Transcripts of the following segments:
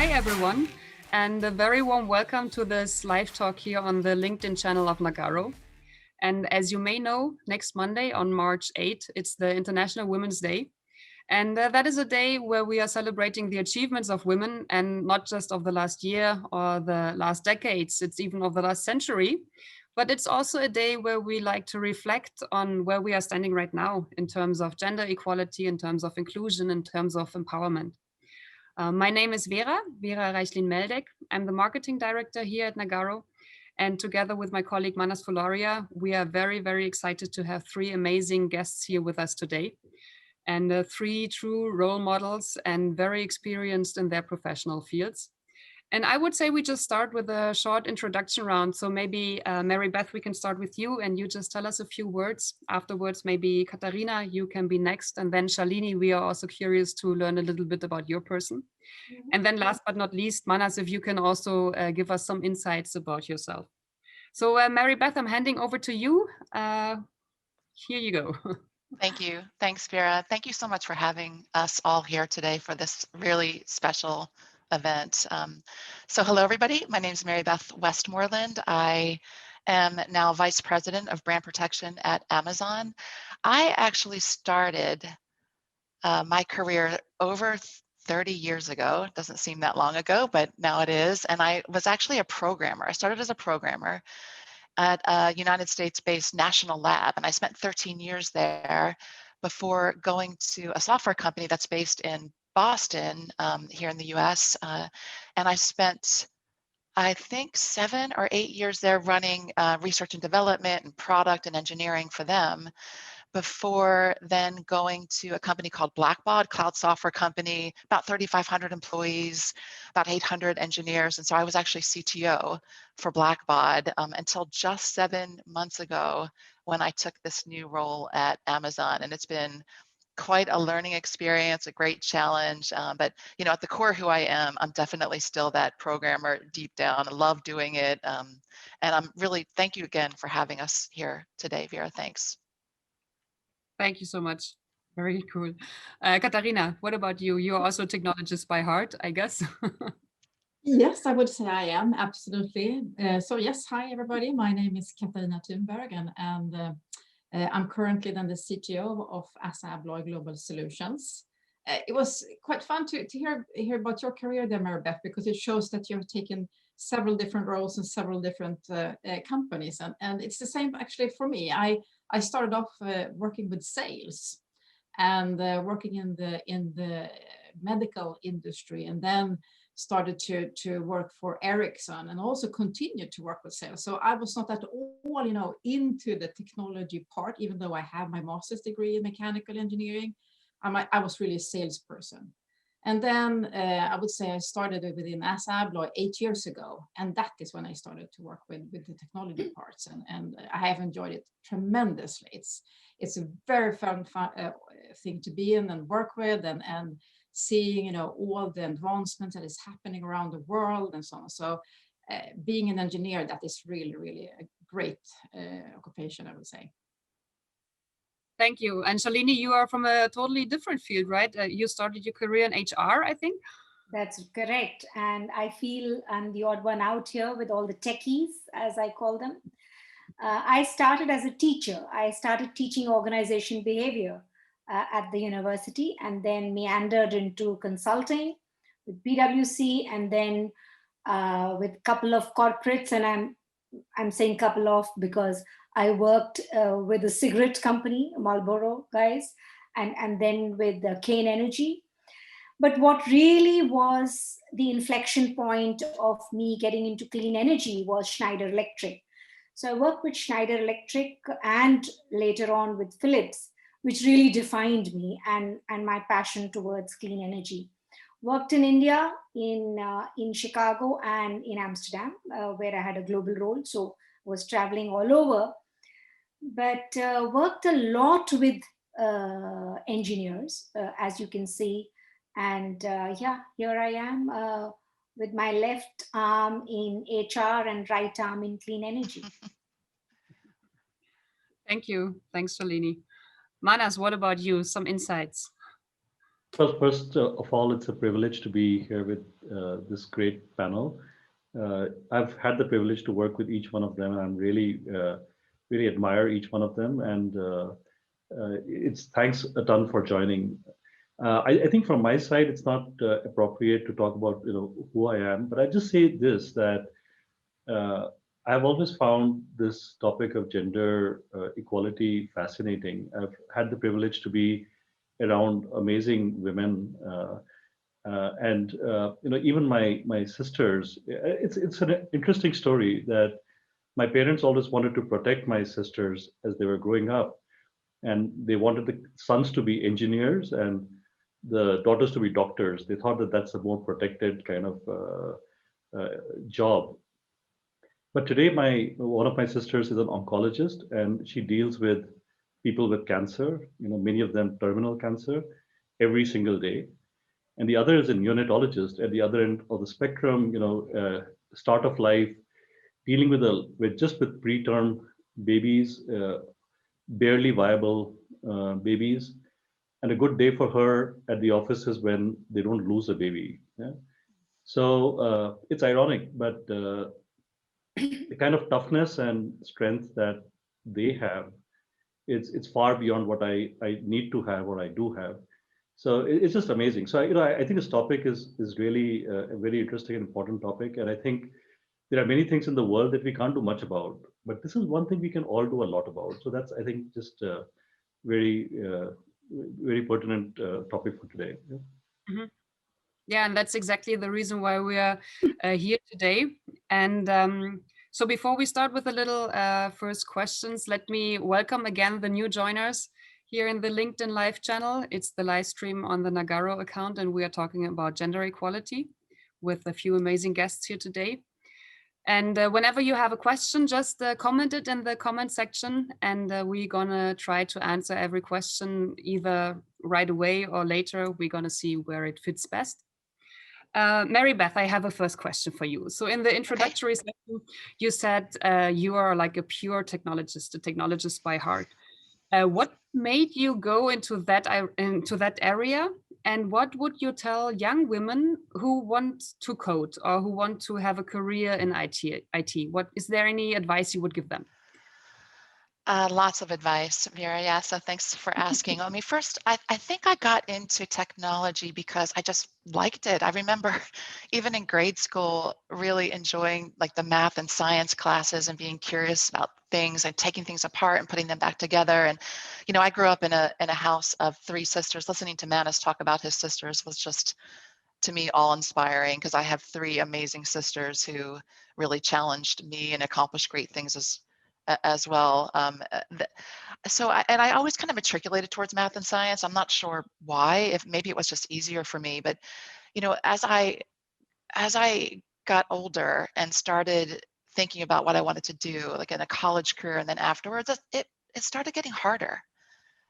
Hi, everyone, and a very warm welcome to this live talk here on the LinkedIn channel of Nagarro. And as you may know, next Monday on March 8th, it's the International Women's Day. And that is a day where we are celebrating the achievements of women, and not just of the last year or the last decades, it's even of the last century. But it's also a day where we like to reflect on where we are standing right now in terms of gender equality, in terms of inclusion, in terms of empowerment. My name is Vera Reichlin-Meldegg. I'm the marketing director here at Nagarro. And together with my colleague Manas Fularia, we are very, very excited to have three amazing guests here with us today. And three true role models and very experienced in their professional fields. And I would say we just start with a short introduction round. So maybe Mary Beth, we can start with you and you just tell us a few words. Afterwards, maybe Katarina, you can be next. And then Shalini, we are also curious to learn a little bit about your person. And then last but not least, Manas, if you can also give us some insights about yourself. So Mary Beth, I'm handing over to you. Here you go. Thank you. Thanks, Vera. Thank you so much for having us all here today for this really special event. So hello, everybody. My name is Mary Beth Westmoreland. I am now Vice President of Brand Protection at Amazon. I actually started my career over 30 years ago. It doesn't seem that long ago, but now it is. And I was actually a programmer. I started as a programmer at a United States-based national lab, and I spent 13 years there before going to a software company that's based in Boston, here in the US, and I spent, I think, 7 or 8 years there running research and development and product and engineering for them, before then going to a company called Blackbaud, cloud software company, about 3,500 employees, about 800 engineers. And so I was actually CTO for Blackbaud until just 7 months ago when I took this new role at Amazon. And it's been quite a learning experience, a great challenge. But you know, at the core who I am, I'm definitely still that programmer deep down. I love doing it. And I'm really, thank you again for having us here today, Vera. Thanks. Thank you so much. Very cool. Katarina, what about you? You're also a technologist by heart, I guess. Yes, I would say I am, absolutely. So yes, hi everybody. My name is Katarina Thunberg, and I'm currently then the CTO of ASSA ABLOY Global Solutions. It was quite fun to hear about your career there, Mary Beth, because it shows that you've taken several different roles in several different companies, and it's the same actually for me. I started off working with sales and working in the medical industry, and then started to work for Ericsson and also continued to work with sales. So I was not at all, into the technology part, even though I have my master's degree in mechanical engineering. I was really a salesperson. And then I would say I started within ASSA ABLOY 8 years ago. And that is when I started to work with the technology parts. And I have enjoyed it tremendously. It's a very fun thing to be in and work with, and seeing all the advancements that is happening around the world and so on. So being an engineer, that is really, really a great occupation, I would say. Thank you. And Shalini, you are from a totally different field, right? You started your career in HR, I think. That's correct. And I feel I'm the odd one out here with all the techies, as I call them. I started as a teacher. I started teaching organization behavior at the university, and then meandered into consulting with PwC, and then with a couple of corporates. And I'm saying couple of because I worked with a cigarette company, Marlboro guys, and then with Kane Energy. But what really was the inflection point of me getting into clean energy was Schneider Electric. So I worked with Schneider Electric and later on with Philips, which really defined me and my passion towards clean energy. Worked in India, in Chicago and in Amsterdam, where I had a global role. So I was traveling all over, but worked a lot with engineers, as you can see. And yeah, here I am with my left arm in HR and right arm in clean energy. Thank you. Thanks, Shalini. Manas, what about you? Some insights. Well, first of all, it's a privilege to be here with this great panel. I've had the privilege to work with each one of them, and I'm really admire each one of them. And it's thanks a ton for joining. I think from my side, it's not appropriate to talk about who I am, but I just say this that I've always found this topic of gender equality fascinating. I've had the privilege to be around amazing women, and even my sisters. It's an interesting story that my parents always wanted to protect my sisters as they were growing up, and they wanted the sons to be engineers and the daughters to be doctors. They thought that that's a more protected kind of job. But today, my one of my sisters is an oncologist, and she deals with people with cancer. Many of them terminal cancer, every single day. And the other is a neonatologist at the other end of the spectrum. Start of life, dealing with preterm babies, barely viable babies. And a good day for her at the office is when they don't lose a baby. Yeah? So it's ironic, but the kind of toughness and strength that they have, it's far beyond what I need to have or I do have. So it's just amazing. So I think this topic is really a very interesting and important topic, and I think there are many things in the world that we can't do much about, but this is one thing we can all do a lot about. So that's, I think, just very very pertinent topic for today. Yeah. Mhm. Yeah, and that's exactly the reason why we are here today. And so before we start with the little first questions, let me welcome again the new joiners here in the LinkedIn Live channel. It's the live stream on the Nagarro account, and we are talking about gender equality with a few amazing guests here today. And whenever you have a question, just comment it in the comment section, and we're gonna try to answer every question either right away or later. We're gonna see where it fits best. Mary Beth, I have a first question for you. So in the introductory section, you said you are like a pure technologist, a technologist by heart. What made you go into that area, and what would you tell young women who want to code or who want to have a career in IT? What is there any advice you would give them? Lots of advice, Vera. Yeah, so thanks for asking. I mean, first, I think I got into technology because I just liked it. I remember even in grade school, really enjoying like the math and science classes and being curious about things and taking things apart and putting them back together. And, I grew up in a house of 3 sisters. Listening to Manis talk about his sisters was just, to me, all inspiring, because I have 3 amazing sisters who really challenged me and accomplished great things as well. So I always kind of matriculated towards math and science. I'm not sure why, if maybe it was just easier for me, but as I got older and started thinking about what I wanted to do, like in a college career and then afterwards, it started getting harder.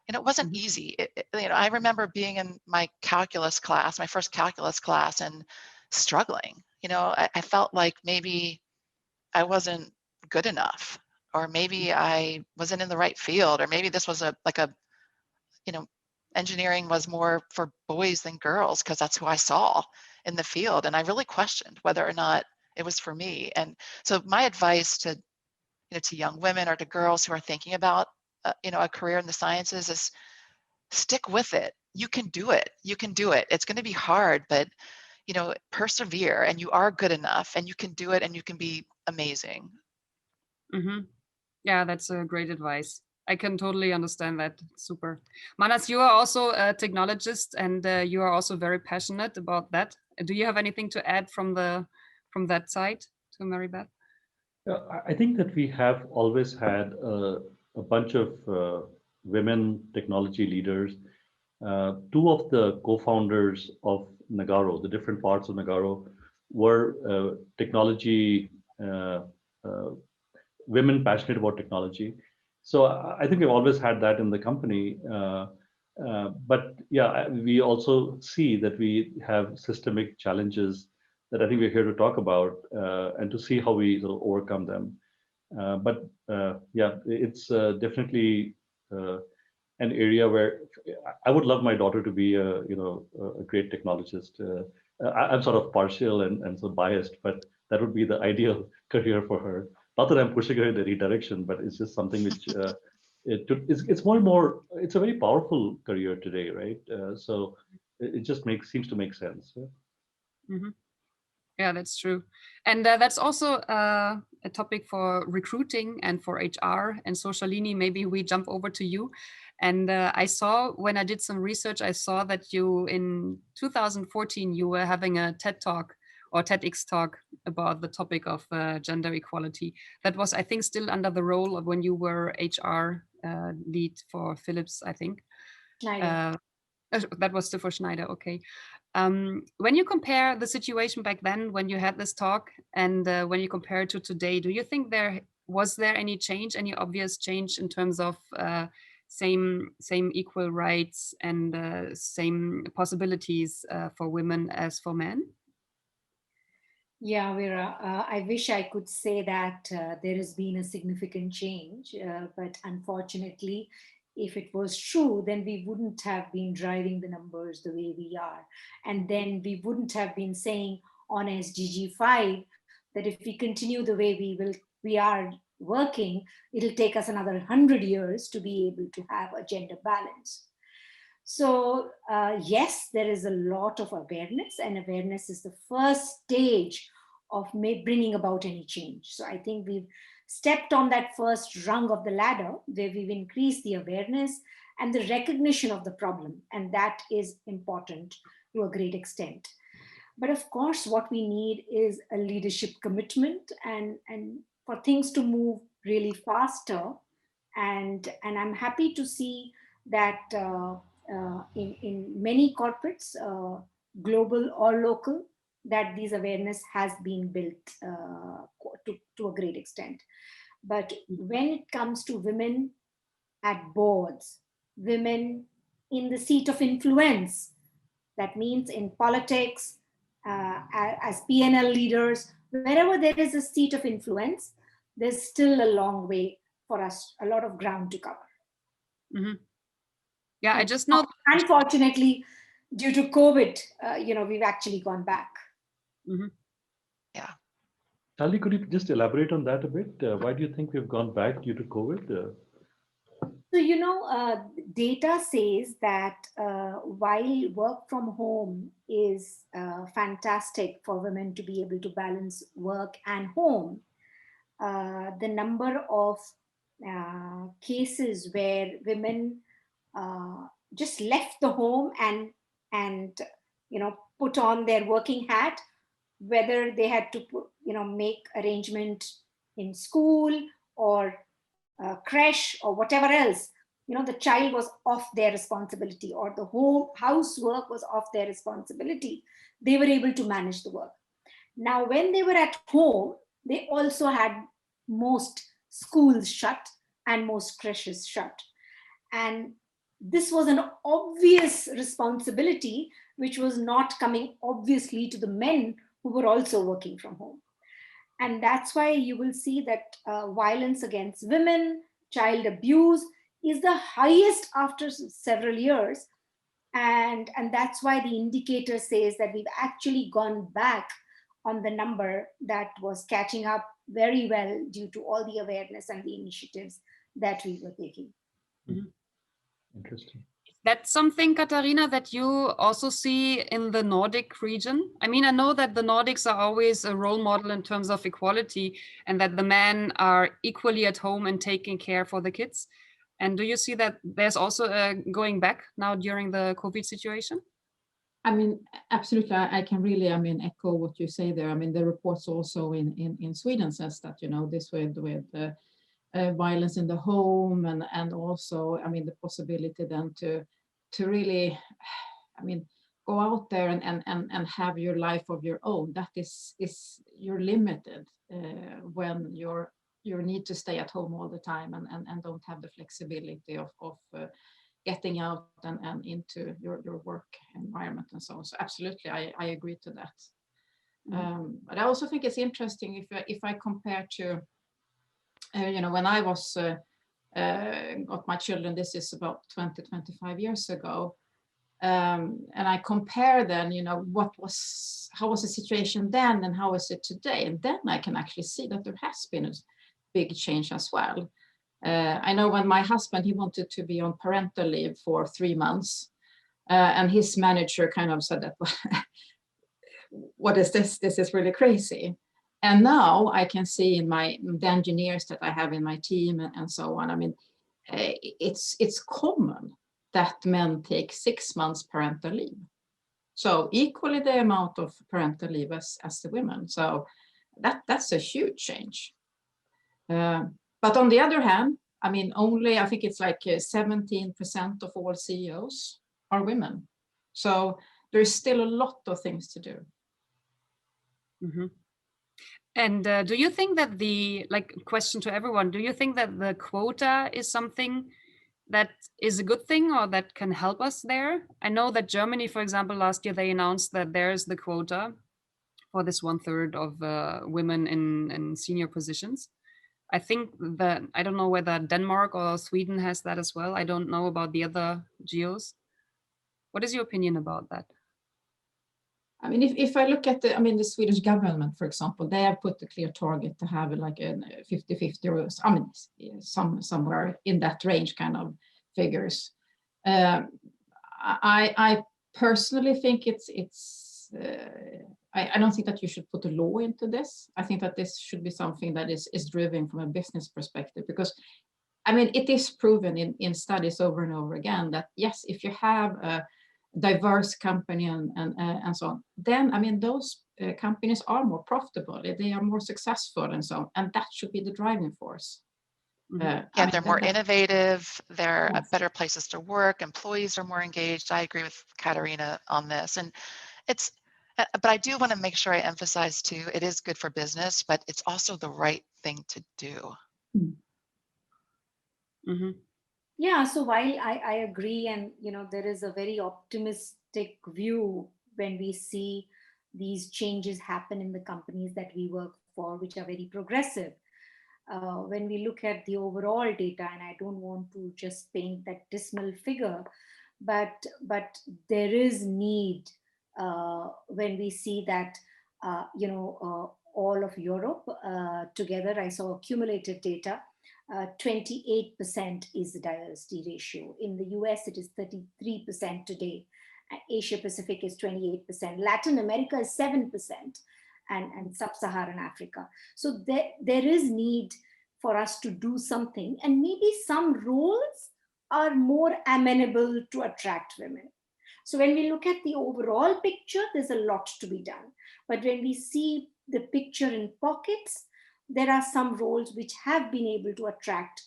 And it wasn't easy. I remember being in my calculus class, my first calculus class, and struggling. I felt like maybe I wasn't good enough, or maybe I wasn't in the right field, or maybe this was engineering was more for boys than girls, because that's who I saw in the field. And I really questioned whether or not it was for me. And so my advice to young women or to girls who are thinking about a career in the sciences is stick with it. You can do it. You can do it. It's going to be hard, but persevere, and you are good enough, and you can do it, and you can be amazing. Mm-hmm. Yeah, that's a great advice. I can totally understand that. Super. Manas, you are also a technologist, and you are also very passionate about that. Do you have anything to add from that side to Mary Beth? Yeah, I think that we have always had a bunch of women technology leaders. 2 of the co-founders of Nagarro, the different parts of Nagarro, were technology women passionate about technology. So I think we've always had that in the company. But yeah, we also see that we have systemic challenges that I think we're here to talk about and to see how we sort of overcome them. But yeah, it's definitely an area where I would love my daughter to be a great technologist. I'm sort of partial and so biased, but that would be the ideal career for her. Not that I'm pushing her in any direction, but it's just something which it's more and more. It's a very powerful career today, right? So it just seems to make sense. Yeah? Mm-hmm. Yeah, that's true. And that's also a topic for recruiting and for HR. And so, Shalini, maybe we jump over to you. And I saw, when I did some research, I saw that you, in 2014, you were having a TED Talk or TEDx talk about the topic of gender equality. That was, I think, still under the role of when you were HR lead for Philips, I think. Schneider. That was still for Schneider, okay. When you compare the situation back then, when you had this talk, and when you compare it to today, do you think there was any change, any obvious change in terms of same equal rights and same possibilities for women as for men? Yeah, Vera, I wish I could say that there has been a significant change, but unfortunately, if it was true, then we wouldn't have been driving the numbers the way we are. And then we wouldn't have been saying on SDG 5 that if we continue the way we are working, it'll take us another 100 years to be able to have a gender balance. So yes, there is a lot of awareness, and awareness is the first stage of bringing about any change. So I think we've stepped on that first rung of the ladder where we've increased the awareness and the recognition of the problem, and that is important to a great extent. But of course, what we need is a leadership commitment and for things to move really faster. And I'm happy to see that in many corporates, global or local, that these awareness has been built to a great extent. But when it comes to women at boards, women in the seat of influence, that means in politics, as PNL leaders, wherever there is a seat of influence, there's still a long way for us, a lot of ground to cover. Mm-hmm. Yeah, I just know. Unfortunately, due to COVID, we've actually gone back. Mm-hmm. Yeah. Charlie, could you just elaborate on that a bit? Why do you think we've gone back due to COVID? So, data says that while work from home is fantastic for women to be able to balance work and home, the number of cases where women just left the home and put on their working hat, whether they had to make arrangement in school or creche or whatever else, the child was off their responsibility, or the home housework was off their responsibility. They were able to manage the work. Now when they were at home, they also had most schools shut and most creches shut, and this was an obvious responsibility which was not coming obviously to the men who were also working from home. And that's why you will see that violence against women, child abuse is the highest after several years. And that's why the indicator says that we've actually gone back on the number that was catching up very well due to all the awareness and the initiatives that we were taking. Mm-hmm. Interesting. That's something, Katarina, that you also see in the Nordic region. I mean, I know that the Nordics are always a role model in terms of equality, and that the men are equally at home and taking care for the kids. And do you see that there's also going back now during the COVID situation? I mean, absolutely. I can really, echo what you say there. I mean, the reports also in Sweden says that, this with violence in the home and also, the possibility then to really, go out there and have your life of your own. That is you're limited when you need to stay at home all the time and don't have the flexibility of getting out and into your work environment and so on. So absolutely, I agree to that. Mm-hmm. But I also think it's interesting if I compare to, when I was got my children, this is about 25 years ago. And I compare then, how was the situation then and how is it today? And then I can actually see that there has been a big change as well. I know when my husband, he wanted to be on parental leave for 3 months, and his manager kind of said that, what is this? This is really crazy. And now I can see in the engineers that I have in my team and so on, I mean, it's common that men take 6 months parental leave. So equally the amount of parental leave as the women. So that's a huge change. But on the other hand, I mean, I think it's like 17% of all CEOs are women. So there's still a lot of things to do. Mm-hmm. And do you think that question to everyone, do you think that the quota is something that is a good thing or that can help us there? I know that Germany, for example, last year they announced that there's the quota for this 1/3 of women in senior positions. I think that, I don't know whether Denmark or Sweden has that as well. I don't know about the other geos. What is your opinion about that? I mean, if I look at the Swedish government, for example, they have put a clear target to have like a 50-50 or somewhere in that range kind of figures. I personally think I don't think that you should put a law into this. I think that this should be something that is driven from a business perspective, because I mean, it is proven in studies over and over again that yes, if you have a diverse company and so on, then I mean those companies are more profitable, they are more successful and so on, and that should be the driving force. Yeah, they're more innovative, they're yes. better places to work, employees are more engaged. I agree with Katarina on this. And but I do want to make sure I emphasize too, it is good for business, but it's also the right thing to do. Mm-hmm. Yeah, so while I agree, and there is a very optimistic view when we see these changes happen in the companies that we work for, which are very progressive. When we look at the overall data, and I don't want to just paint that dismal figure, but there is need when we see that all of Europe together. I saw accumulated data. 28% is the diversity ratio. In the US, it is 33% today. Asia Pacific is 28%. Latin America is 7%, and Sub-Saharan Africa. So there is need for us to do something, and maybe some roles are more amenable to attract women. So when we look at the overall picture, there's a lot to be done. But when we see the picture in pockets, there are some roles which have been able to attract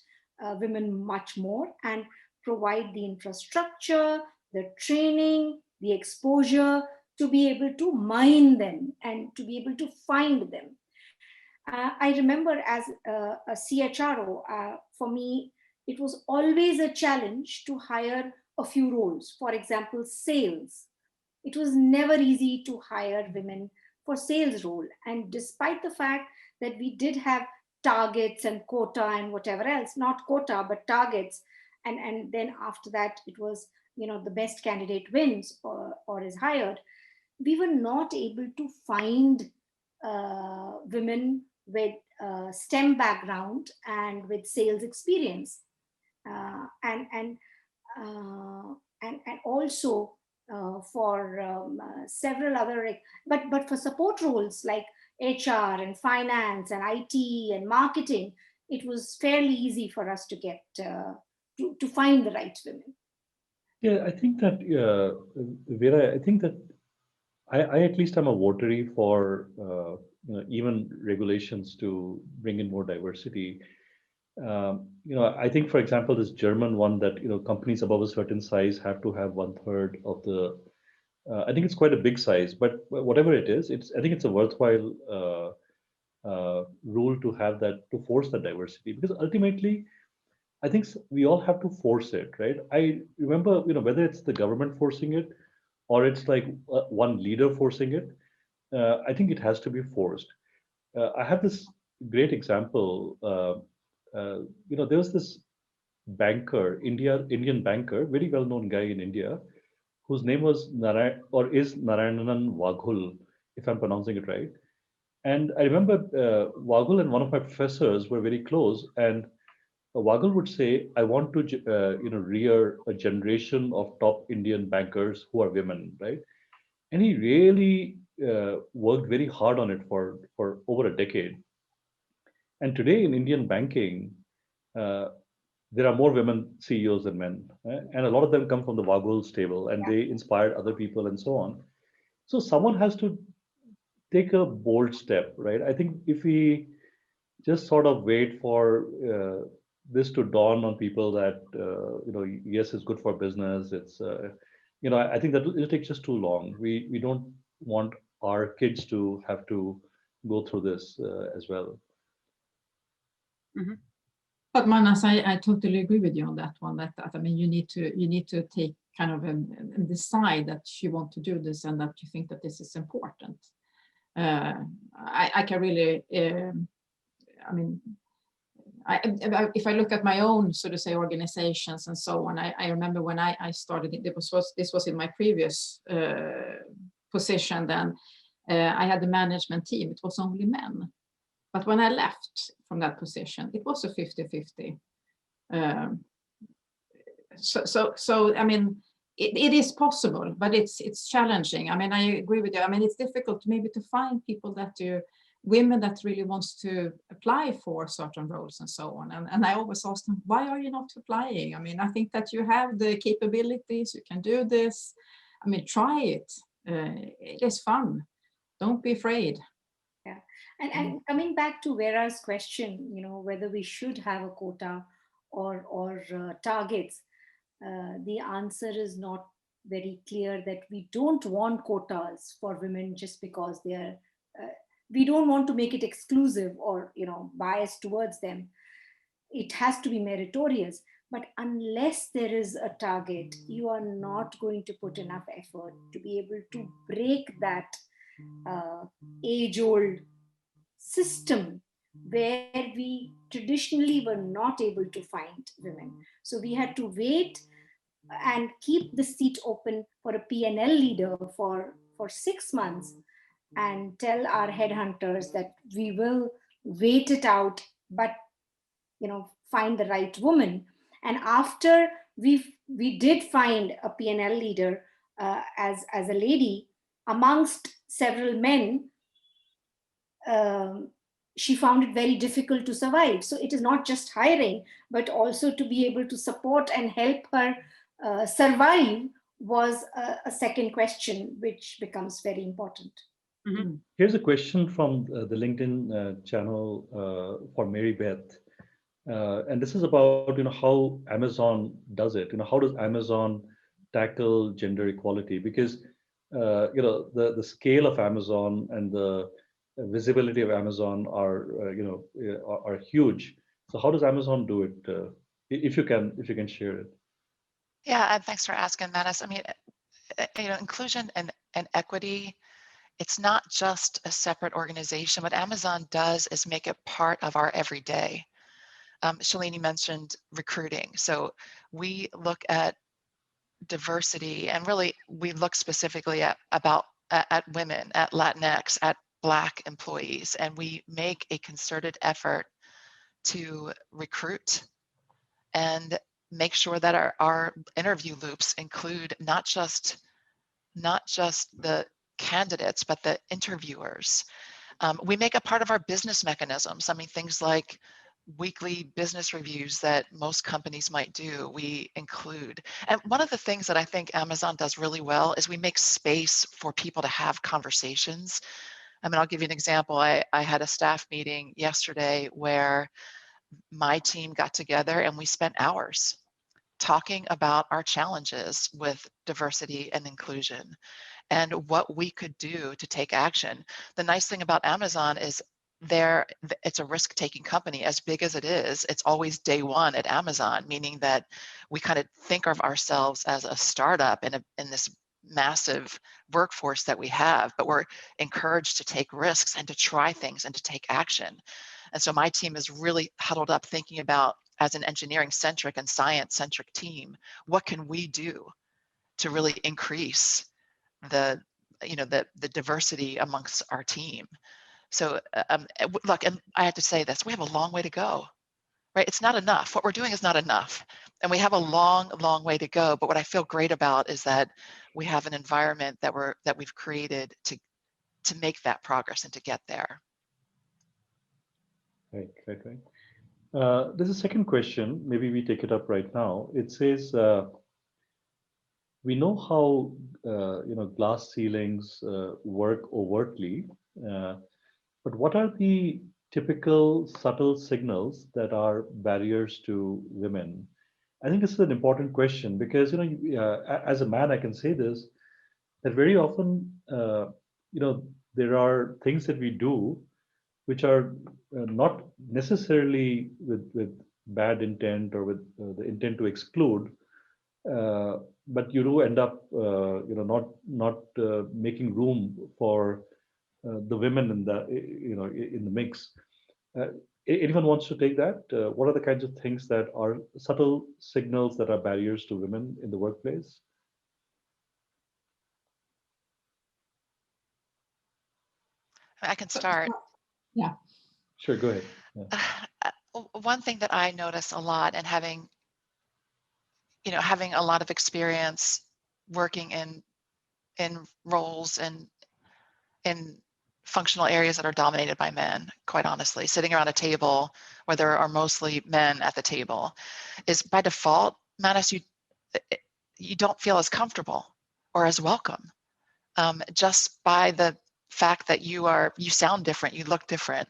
women much more and provide the infrastructure, the training, the exposure to be able to mine them and to be able to find them. I remember as a CHRO, for me, it was always a challenge to hire a few roles. For example, sales. It was never easy to hire women for sales role. And despite the fact that we did have targets and quota and whatever else, not quota, but targets. And then after that, it was, the best candidate wins or is hired. We were not able to find women with STEM background and with sales experience. And also for several other, but for support roles like HR and finance and IT and marketing, it was fairly easy for us to get to find the right women. Yeah, I think that Vera, I think that I at least am a votary for even regulations to bring in more diversity. I think, for example, this German one that companies above a certain size have to have 1/3 of the. I think it's quite a big size, but whatever it is, I think it's a worthwhile rule to have that, to force the diversity, because ultimately, I think we all have to force it, right? I remember, whether it's the government forcing it or it's like one leader forcing it, I think it has to be forced. I have this great example. There was this banker, Indian banker, very well-known guy in India, whose name was Narayanan Waghul, if I'm pronouncing it right. And I remember Waghul and one of my professors were very close, and Waghul would say, "I want to, rear a generation of top Indian bankers who are women," right? And he really worked very hard on it for over a decade. And today in Indian banking, uh, there are more women CEOs than men, and a lot of them come from the Waghul stable, and they inspired other people and so on. So someone has to take a bold step, right? I think if we just sort of wait for this to dawn on people that yes, it's good for business. It's I think that it'll take just too long. We don't want our kids to have to go through this as well. Mhm. But Manas, I totally agree with you on that one. That I mean, you need to take kind of and decide that you want to do this and that you think that this is important. I can really, I mean, if I look at my own, so to say, organizations and so on, I remember when I started, this was in my previous position then, I had the management team, it was only men. But when I left from that position, it was a 50-50. So I mean, it is possible, but it's challenging. I mean, I agree with you. I mean, it's difficult maybe to find people women that really wants to apply for certain roles and so on. And I always ask them, why are you not applying? I mean, I think that you have the capabilities, you can do this. I mean, try it. It is fun. Don't be afraid. Yeah. And coming back to Vera's question, whether we should have a quota or targets, the answer is not very clear that we don't want quotas for women just because they are, we don't want to make it exclusive or, biased towards them. It has to be meritorious. But unless there is a target, you are not going to put enough effort to be able to break that age-old system where we traditionally were not able to find women. So we had to wait and keep the seat open for a P&L leader for 6 months and tell our headhunters that we will wait it out, but find the right woman. And after we did find a P&L leader as a lady amongst several men, she found it very difficult to survive. So it is not just hiring, but also to be able to support and help her survive was a second question, which becomes very important. Mm-hmm. Here's a question from the LinkedIn channel for Mary Beth. And this is about how Amazon does it. How does Amazon tackle gender equality? Because the scale of Amazon and the visibility of Amazon are huge. So how does Amazon do it? If you can share it. Yeah, and thanks for asking, Manas. I mean, inclusion and equity, it's not just a separate organization. What Amazon does is make it part of our everyday. Shalini mentioned recruiting. So we look at diversity, and really we look specifically at women, at Latinx, at Black employees, and we make a concerted effort to recruit and make sure that our interview loops include not just the candidates, but the interviewers. We make a part of our business mechanisms. I mean, things like weekly business reviews that most companies might do, we include. And one of the things that I think Amazon does really well is we make space for people to have conversations. I mean, I'll give you an example. I had a staff meeting yesterday where my team got together and we spent hours talking about our challenges with diversity and inclusion and what we could do to take action. The nice thing about Amazon is it's a risk-taking company. As big as it is, it's always day one at Amazon, meaning that we kind of think of ourselves as a startup in this massive workforce that we have, but we're encouraged to take risks and to try things and to take action. And so my team is really huddled up thinking about as an engineering centric and science centric team, what can we do to really increase the diversity amongst our team? So look, and I have to say this, we have a long way to go, right? It's not enough. What we're doing is not enough. And we have a long, long way to go. But what I feel great about is that we have an environment that we've created to make that progress and to get there. Right. There's a second question. Maybe we take it up right now. It says, we know how glass ceilings work overtly, but what are the typical subtle signals that are barriers to women? I think this is an important question because as a man, I can say this, that very often there are things that we do which are not necessarily with bad intent or with the intent to exclude, but you do end up not making room for the women in the in the mix. Uh, Anyone wants to take that? What are the kinds of things that are subtle signals that are barriers to women in the workplace? I can start. Yeah. Sure, go ahead. Yeah. One thing that I notice a lot, and having a lot of experience working in roles and in functional areas that are dominated by men, quite honestly, sitting around a table where there are mostly men at the table, is by default, Manas, you don't feel as comfortable or as welcome, just by the fact that you sound different, you look different,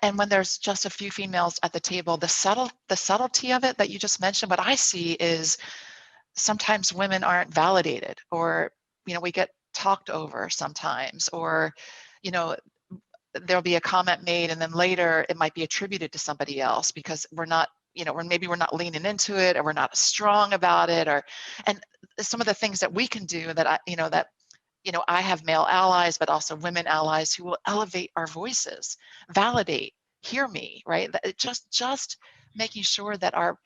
and when there's just a few females at the table, the subtlety of it that you just mentioned, what I see is sometimes women aren't validated, or we get talked over sometimes, or there'll be a comment made and then later it might be attributed to somebody else because we're not maybe we're not leaning into it, or we're not strong about it, and some of the things that we can do that I have male allies, but also women allies who will elevate our voices, validate, hear me, right? Just making sure that our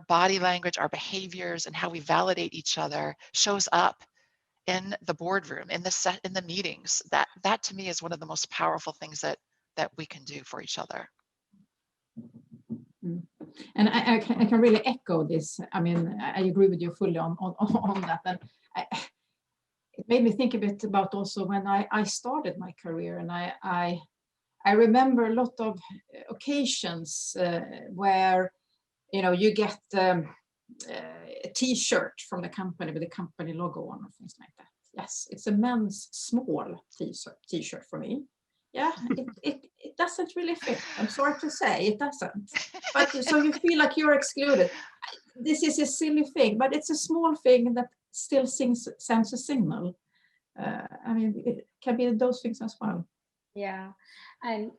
body language, our behaviors, and how we validate each other shows up in the boardroom, in the meetings. That to me is one of the most powerful things that we can do for each other. And I can really echo this. I mean, I agree with you fully on that. And it made me think a bit about also when I started my career, and I remember a lot of occasions where you get a T-shirt from the company with the company logo on or things like that. Yes, it's a men's small T-shirt for me. Yeah, it doesn't really fit. I'm sorry to say, it doesn't. But so you feel like you're excluded. This is a silly thing, but it's a small thing that still sends a signal. I mean, it can be those things as well. Yeah, and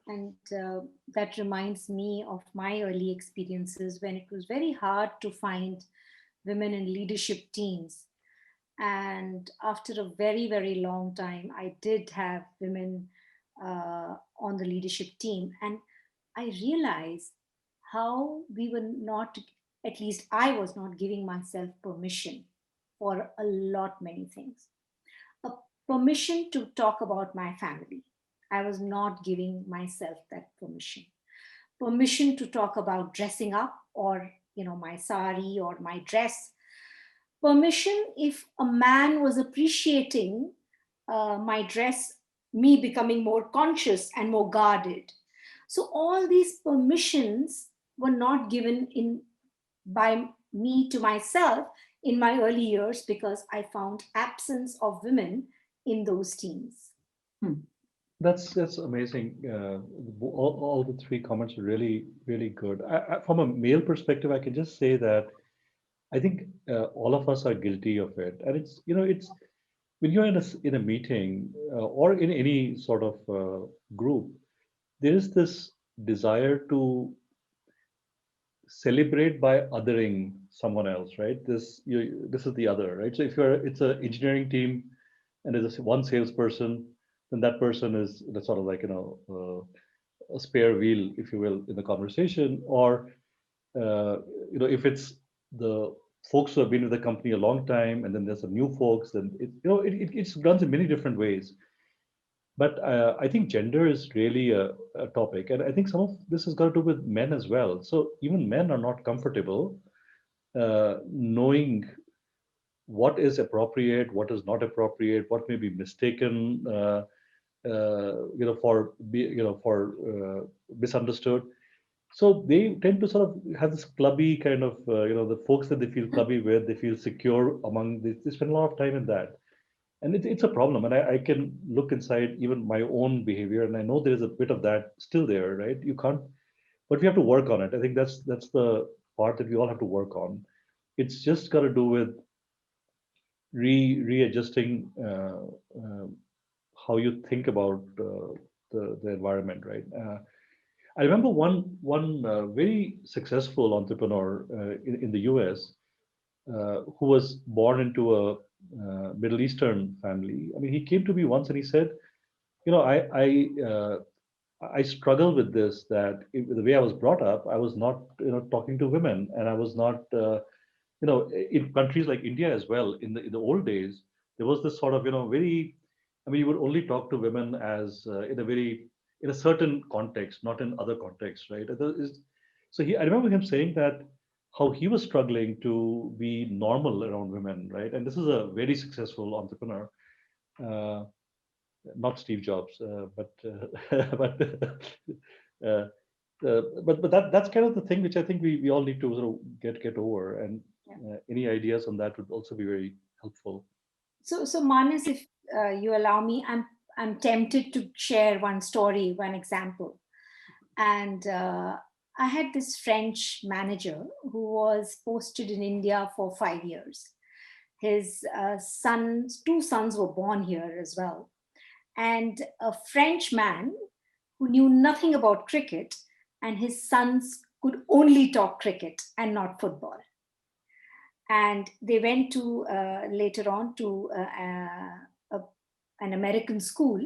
that reminds me of my early experiences when it was very hard to find women in leadership teams. And after a very, very long time, I did have women on the leadership team. And I realized how we were not, at least I was not giving myself permission for a lot many things. A permission to talk about my family. I was not giving myself that permission. Permission to talk about dressing up, or my sari or my dress. Permission if a man was appreciating my dress, me becoming more conscious and more guarded. So all these permissions were not given in by me to myself in my early years, because I found absence of women in those teams. That's amazing. All the three comments are really, really good. From a male perspective, I can just say that I think all of us are guilty of it, and it's when you're in a meeting or in any sort of group, there is this desire to celebrate by othering someone else, right? This is the other, right? So if it's an engineering team and there's one salesperson, then that person is sort of like a spare wheel, if you will, in the conversation. Or if it's the folks who have been with the company a long time, and then there's some new folks, then it runs in many different ways. But I think gender is really a topic, and I think some of this has got to do with men as well. So even men are not comfortable knowing what is appropriate, what is not appropriate, what may be mistaken, for misunderstood. So they tend to sort of have this clubby kind of, the folks that they feel clubby with, they feel secure among. They spend a lot of time in that, and it's a problem. And I can look inside even my own behavior, and I know there is a bit of that still there, right? You can't, but we have to work on it. I think that's the part that we all have to work on. It's just got to do with readjusting how you think about the environment, right? I remember one very successful entrepreneur in the U.S. Who was born into a Middle Eastern family. I mean, he came to me once and he said, I struggle with this, that the way I was brought up, I was not talking to women, and I was not in countries like India as well. In the old days, there was this sort of very, I mean, you would only talk to women as in a certain context, not in other contexts, right? So I remember him saying that how he was struggling to be normal around women, right? And this is a very successful entrepreneur, uh, not Steve Jobs, but but uh, but that's kind of the thing which I think we all need to sort of get over. And any ideas on that would also be very helpful. So Manas, if you allow me, I'm tempted to share one story, one example. And I had this French manager who was posted in India for 5 years. His two sons were born here as well. And a French man who knew nothing about cricket, and his sons could only talk cricket and not football. And they went to later on to an American school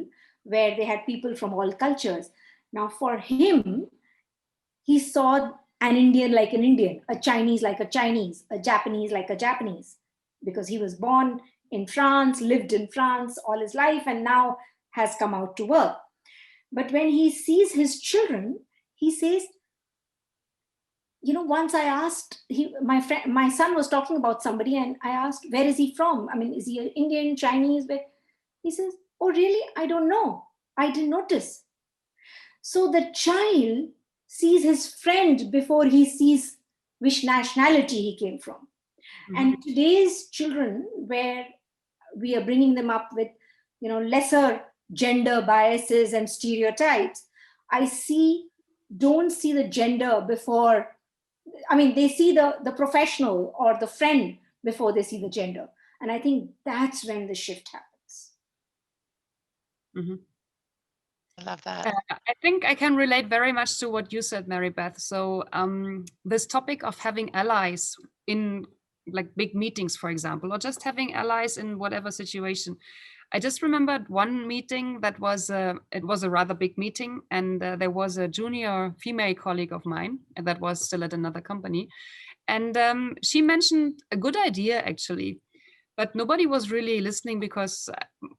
where they had people from all cultures. Now, for him, he saw an Indian like an Indian, a Chinese like a Chinese, a Japanese like a Japanese, because he was born in France, lived in France all his life, and now has come out to work. But when he sees his children, he says, once I asked, my son was talking about somebody, and I asked, where is he from? I mean, is he Indian, Chinese? He says, oh, really? I don't know. I didn't notice. So the child sees his friend before he sees which nationality he came from. Mm-hmm. And today's children, where we are bringing them up with, lesser gender biases and stereotypes, don't see the gender before. I mean, they see the professional or the friend before they see the gender. And I think that's when the shift happens. Mm-hmm. I love that. I think I can relate very much to what you said, Mary Beth. So this topic of having allies in like big meetings, for example, or just having allies in whatever situation. I just remembered one meeting that it was a rather big meeting, and there was a junior female colleague of mine that was still at another company. And she mentioned a good idea, actually, but nobody was really listening because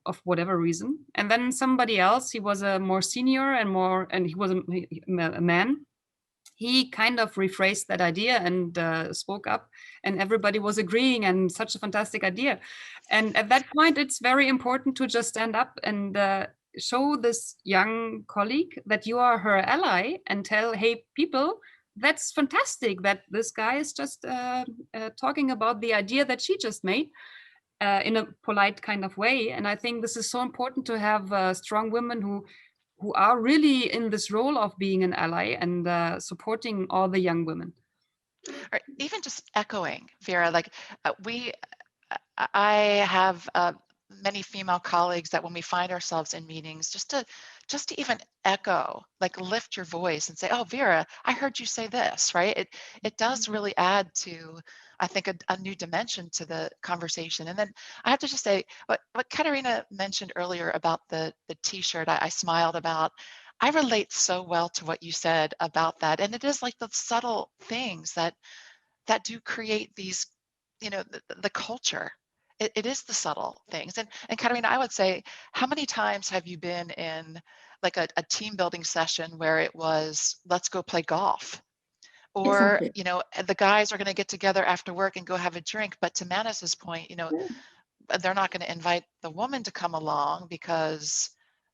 of whatever reason. And then somebody else, he was a more senior and he was a man. He kind of rephrased that idea and spoke up, and everybody was agreeing, and such a fantastic idea. And at that point, it's very important to just stand up and show this young colleague that you are her ally and tell, hey, people, that's fantastic that this guy is just talking about the idea that she just made in a polite kind of way. And I think this is so important to have strong women who are really in this role of being an ally and supporting all the young women. Or even just echoing, Vera, like I have many female colleagues that when we find ourselves in meetings, just to even echo, like lift your voice and say, oh, Vera, I heard you say this, right? It does really add to, I think, a new dimension to the conversation. And then I have to just say, what Katerina mentioned earlier about the t-shirt, I smiled about. I relate so well to what you said about that. And it is like the subtle things that do create these, the culture. It is the subtle things. And Katarina, I would say, how many times have you been in like a team building session where it was, let's go play golf? Or, Exactly. the guys are going to get together after work and go have a drink. But to Manas's point, they're not going to invite the woman to come along because,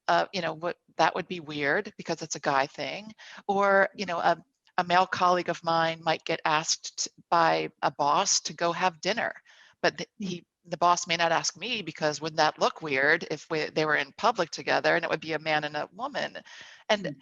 what that would be weird because it's a guy thing. Or, a male colleague of mine might get asked by a boss to go have dinner, but the boss may not ask me because wouldn't that look weird if they were in public together and it would be a man and a woman. And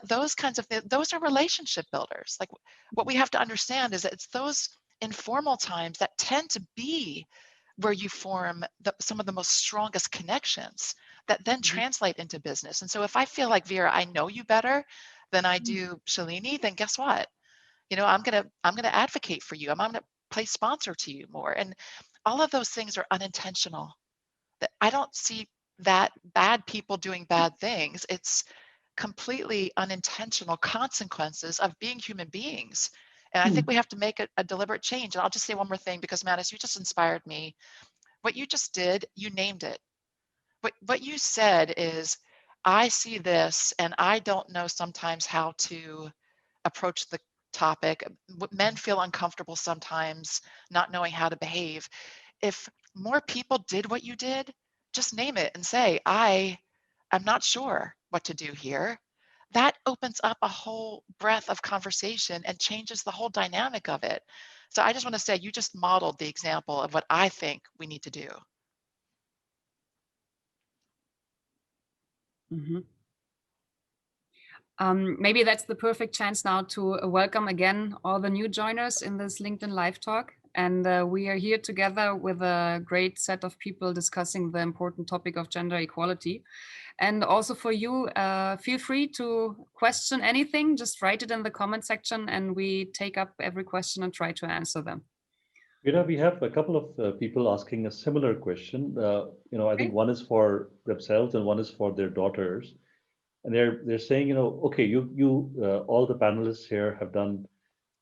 those kinds of things, those are relationship builders. Like what we have to understand is that it's those informal times that tend to be where you form some of the most strongest connections that then translate into business. And so if I feel like, Vera, I know you better than I do Shalini, then guess what? I'm gonna advocate for you. I'm gonna play sponsor to you more. And all of those things are unintentional. That I don't see that bad people doing bad things. It's completely unintentional consequences of being human beings. And I think we have to make a deliberate change. And I'll just say one more thing, because Manis, you just inspired me. What you just did, you named it. What you said is, I see this and I don't know sometimes how to approach the topic. Men feel uncomfortable sometimes not knowing how to behave. If more people did what you did, just name it and say, I'm not sure what to do here. That opens up a whole breadth of conversation and changes the whole dynamic of it. So I just want to say, you just modeled the example of what I think we need to do. Maybe that's the perfect chance now to welcome again all the new joiners in this LinkedIn Live Talk. And we are here together with a great set of people discussing the important topic of gender equality. And also for you, feel free to question anything, just write it in the comment section and we take up every question and try to answer them. We have a couple of people asking a similar question. I think one is for themselves and one is for their daughters. And they're saying, okay, you all the panelists here have done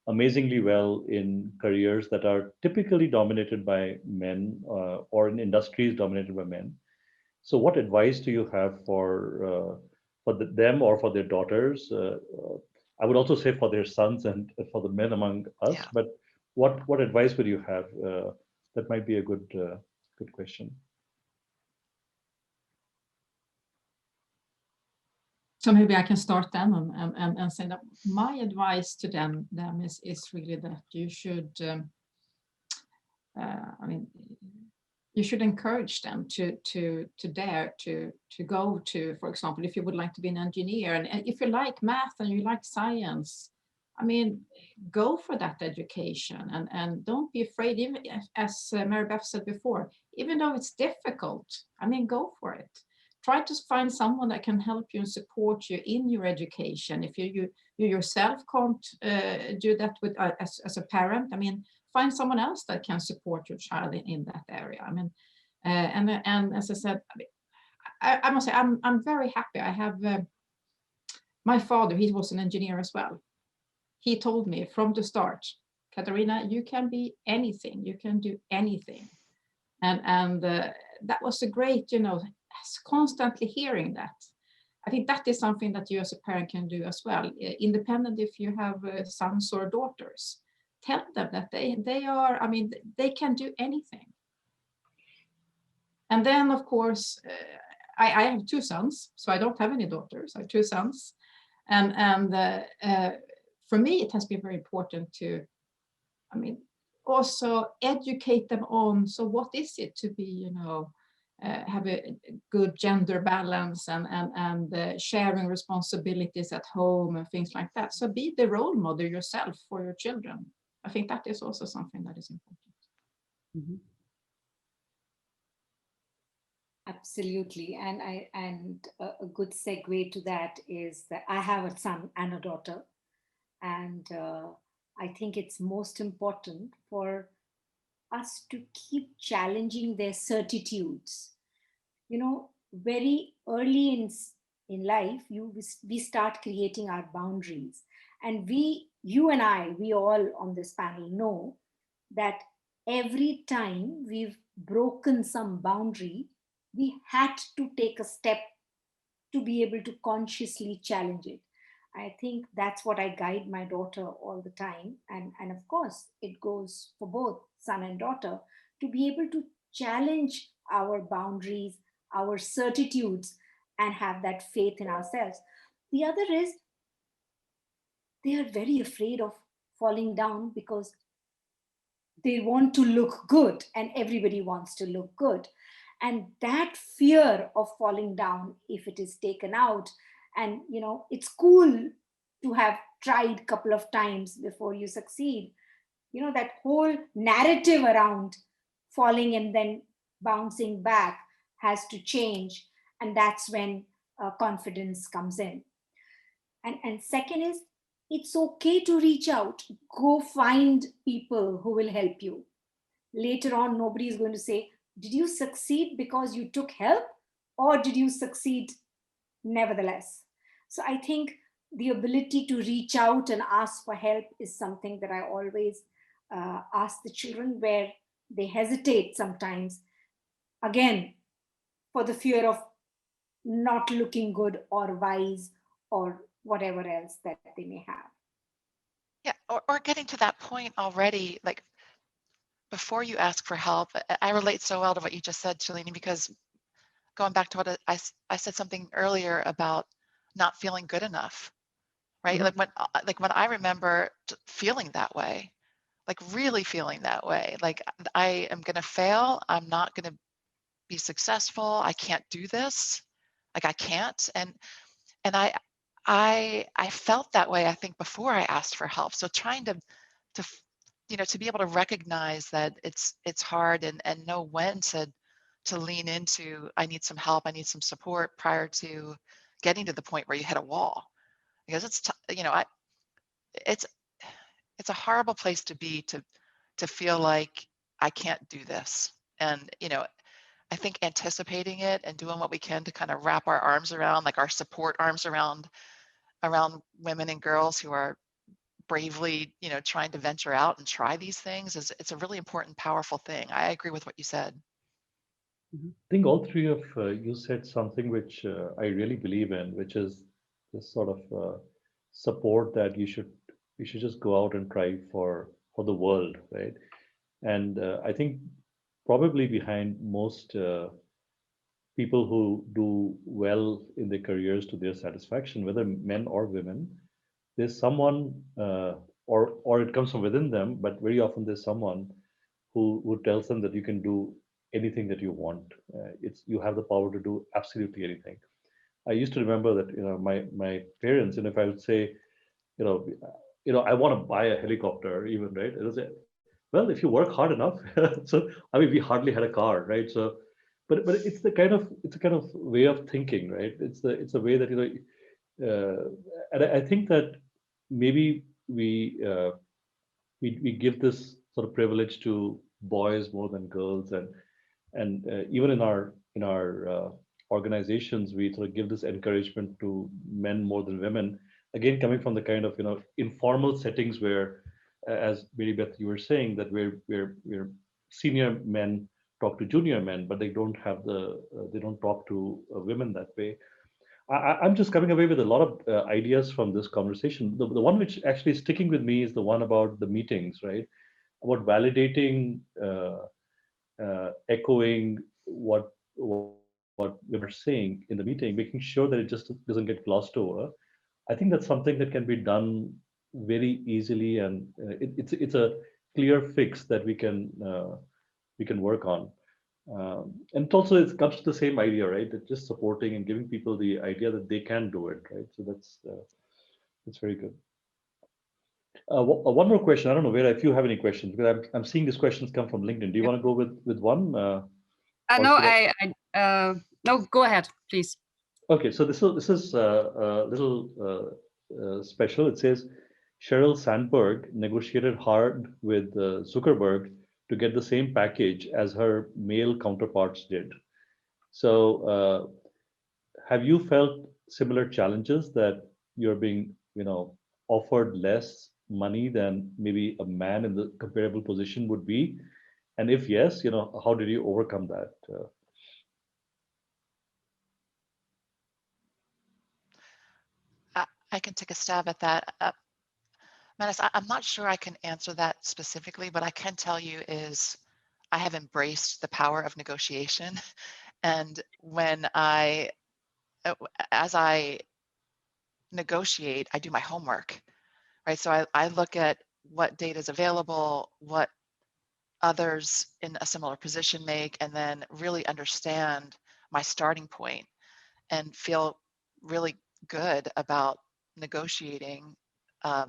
amazingly well in careers that are typically dominated by men or in industries dominated by men. So what advice do you have for them or for their daughters? I would also say for their sons and for the men among us. Yeah. But what advice would you have? That might be a good question. So maybe I can start then and say that my advice to them is really that you should, you should encourage them to dare to go to, for example, if you would like to be an engineer and if you like math and you like science, go for that education and don't be afraid, even as Mary Beth said before, even though it's difficult, go for it. Try to find someone that can help you and support you in your education. If you yourself can't do that with as a parent, find someone else that can support your child in that area. And as I said, I must say I'm very happy. I have my father. He was an engineer as well. He told me from the start, Katarina, you can be anything. You can do anything. And that was a great, constantly hearing that. I think that is something that you as a parent can do as well, independent if you have sons or daughters. Tell them that they are, they can do anything. And then, of course, I have two sons, so I don't have any daughters. I have two sons. And for me, it has been very important to, also educate them on, so what is it to be, have a good gender balance and sharing responsibilities at home and things like that. So be the role model yourself for your children. I think that is also something that is important. Absolutely. And a good segue to that is that I have a son and a daughter. And I think it's most important for us to keep challenging their certitudes. Very early in life, we start creating our boundaries. And you and I, we all on this panel know that every time we've broken some boundary, we had to take a step to be able to consciously challenge it. I think that's what I guide my daughter all the time. And of course, it goes for both son and daughter, to be able to challenge our boundaries, our certitudes, and have that faith in ourselves. The other is they are very afraid of falling down because they want to look good and everybody wants to look good. And that fear of falling down, if it is taken out, and it's cool to have tried a couple of times before you succeed, that whole narrative around falling and then bouncing back has to change. And that's when confidence comes in. And second is, it's okay to reach out. Go find people who will help you. Later on, nobody is going to say, did you succeed because you took help, or did you succeed nevertheless? So I think the ability to reach out and ask for help is something that I always ask the children, where they hesitate sometimes, again, for the fear of not looking good or wise or whatever else that they may have. Yeah, or getting to that point already, like before you ask for help. I relate so well to what you just said, Shalini, because going back to what I said something earlier about not feeling good enough, right? Mhm. Like when I remember feeling that way, like really feeling that way, like I am going to fail. I'm not going to be successful. I can't do this. Like I can't. And I felt that way, I think, before I asked for help. So trying to to be able to recognize that it's hard and know when to lean into, I need some help, I need some support, prior to getting to the point where you hit a wall. Because it's it's a horrible place to be, to feel like I can't do this. And I think anticipating it and doing what we can to kind of wrap our arms around, like our support arms around women and girls who are bravely, trying to venture out and try these things, it's a really important, powerful thing. I agree with what you said. I think all three of you said something which I really believe in, which is this sort of support that you should just go out and try for the world, right? And I think probably behind most people who do well in their careers to their satisfaction, whether men or women, there's someone, or it comes from within them, but very often there's someone who tells them that you can do anything that you want. It's you have the power to do absolutely anything. I used to remember that my parents, and if I would say, you know, I want to buy a helicopter, even, right? It was well, if you work hard enough. So I mean, we hardly had a car, right? So, but it's a kind of way of thinking, right? It's a way that and I think that maybe we give this sort of privilege to boys more than girls, and even in our organizations, we sort of give this encouragement to men more than women. Again, coming from the kind of informal settings where, as Mary Beth, you were saying, that we're senior men talk to junior men, but they don't talk to women that way. I'm just coming away with a lot of ideas from this conversation. The one which actually is sticking with me is the one about the meetings, right? About validating, echoing what women are saying in the meeting, making sure that it just doesn't get glossed over. I think that's something that can be done very easily, and it's a clear fix that we can work on. And also it comes to the same idea, right? That just supporting and giving people the idea that they can do it, right? So that's very good. One more question. I don't know, Vera, if you have any questions, because I'm seeing these questions come from LinkedIn. Do you Yep. want to go with one? Or No, should I? no, go ahead, please. Okay, so this is a little special. It says Sheryl Sandberg negotiated hard with Zuckerberg to get the same package as her male counterparts did. So have you felt similar challenges that you're being, offered less money than maybe a man in the comparable position would be? And if yes, how did you overcome that? I can take a stab at that. Manis, I'm not sure I can answer that specifically, but I can tell you is I have embraced the power of negotiation. And as I negotiate, I do my homework, right? So I look at what data is available, what others in a similar position make, and then really understand my starting point and feel really good about negotiating a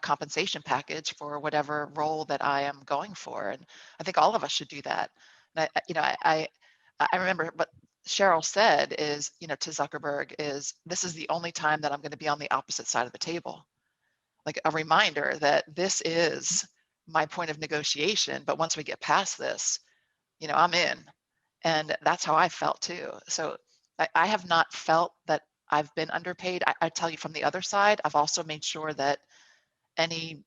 compensation package for whatever role that I am going for. And I think all of us should do that. And I remember what Cheryl said is, to Zuckerberg is, this is the only time that I'm going to be on the opposite side of the table. Like a reminder that this is my point of negotiation. But once we get past this, I'm in. And that's how I felt too. So I have not felt that I've been underpaid. I tell you from the other side, I've also made sure that any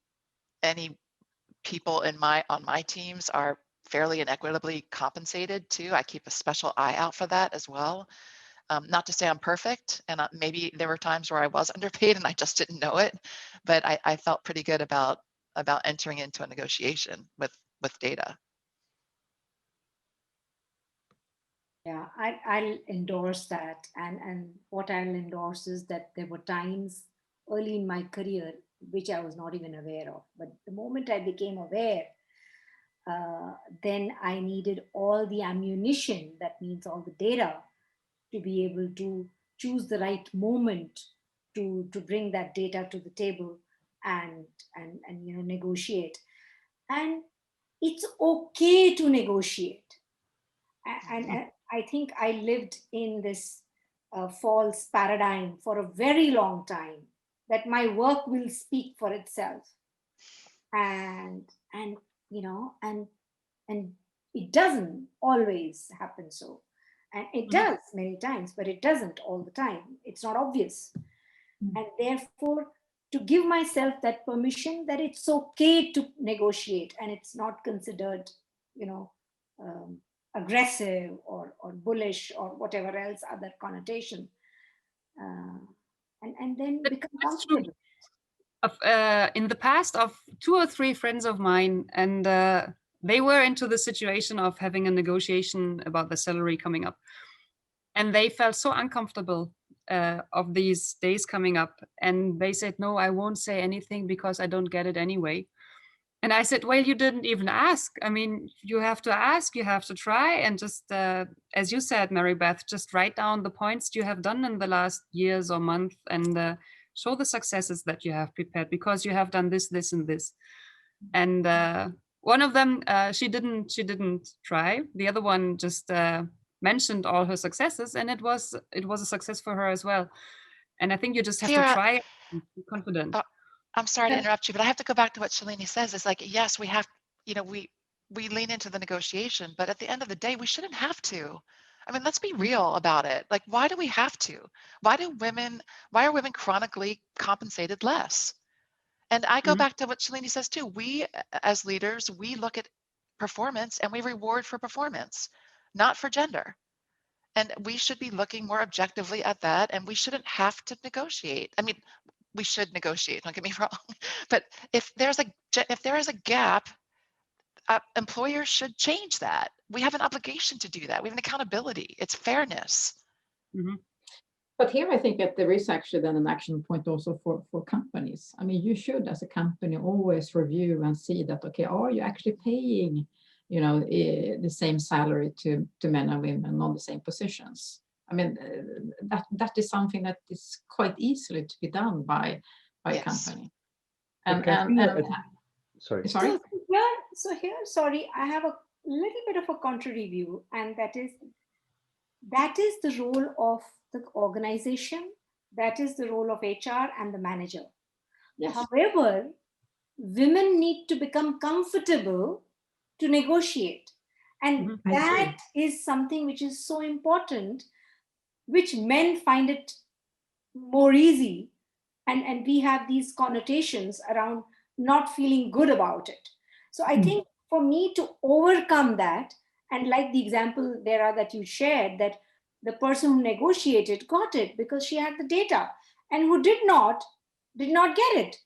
people on my teams are fairly and equitably compensated too. I keep a special eye out for that as well. Not to say I'm perfect, and maybe there were times where I was underpaid and I just didn't know it, but I felt pretty good about entering into a negotiation with data. Yeah, I'll endorse that. And what I'll endorse is that there were times early in my career which I was not even aware of. But the moment I became aware, then I needed all the ammunition, that means all the data, to be able to choose the right moment to bring that data to the table and negotiate. And it's okay to negotiate. And I think I lived in this false paradigm for a very long time, that my work will speak for itself, and you know and and it doesn't always happen so. And it does many times, but it doesn't all the time. It's not obvious. And therefore, to give myself that permission that it's okay to negotiate, and it's not considered, you know, um, aggressive or bullish or whatever else other connotation, uh, and then become That's true. comfortable. In the past, of 2 or 3 friends of mine, and they were into the situation of having a negotiation about the salary coming up, and they felt so uncomfortable of these days coming up, and they said, no, I won't say anything because I don't get it anyway. And I said, well, you didn't even ask. I mean, you have to ask, you have to try, and just as you said, Mary Beth, just write down the points you have done in the last years or month, and show the successes that you have prepared because you have done this, this, and this. And one of them, she didn't try. The other one just mentioned all her successes, and it was a success for her as well. And I think you just have to Vera, try and be confident. I'm sorry to interrupt you, but I have to go back to what Shalini says. It's like, yes, we have, we lean into the negotiation, but at the end of the day, we shouldn't have to. I mean, let's be real about it. Like, why do we have to? Why are women chronically compensated less? And I go back to what Shalini says too. We, as leaders, we look at performance and we reward for performance, not for gender. And we should be looking more objectively at that, and we shouldn't have to negotiate. I mean, we should negotiate, don't get me wrong. But if there is a gap, employers should change that. We have an obligation to do that. We have an accountability. It's fairness. But here I think that there is actually then an action point also for companies. I mean, you should, as a company, always review and see that, okay, are you actually paying, the same salary to men and women on the same positions? I mean, that is something that is quite easily to be done by a company. Sorry. So here, sorry, I have a little bit of a contrary view, and that is the role of the organization, that is the role of HR and the manager. Yes. However, women need to become comfortable to negotiate. And that is something which is so important, which men find it more easy. And we have these connotations around not feeling good about it. So I think for me to overcome that, and like the example Vera that you shared, that the person who negotiated got it because she had the data, and who did not get it.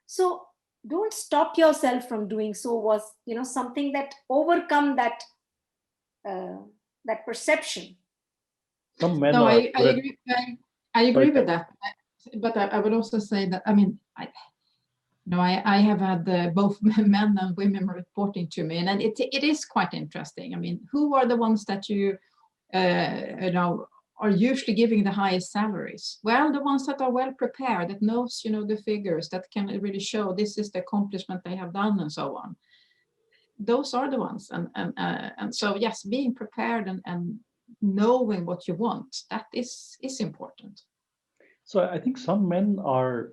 So don't stop yourself from doing so, was something that overcome uh, that perception. Some men No, are I good at- agree. I agree with that. But I would also say that, I mean, I have had both men and women reporting to me, and it is quite interesting. I mean, who are the ones that you are usually giving the highest salaries? Well, the ones that are well prepared, that knows the figures, that can really show this is the accomplishment they have done and so on. Those are the ones, and so yes, being prepared and knowing what you want, that is important. So I think some men are,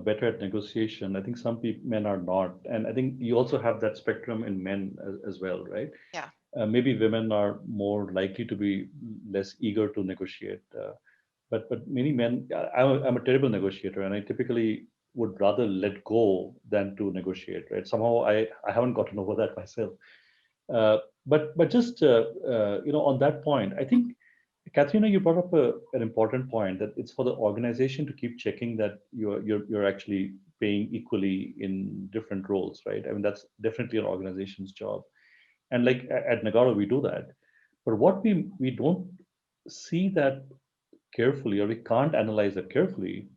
better at negotiation. I think some men are not, and I think you also have that spectrum in men as well, right? Yeah. Maybe women are more likely to be less eager to negotiate, but many men. I'm a terrible negotiator, and I typically would rather let go than to negotiate. Right? Somehow I haven't gotten over that myself. But just on that point, I think, Katharina, you brought up an important point, that it's for the organization to keep checking that you're actually paying equally in different roles, right? I mean, that's definitely an organization's job. And like at Nagarro, we do that. But what we don't see that carefully, or we can't analyze that carefully,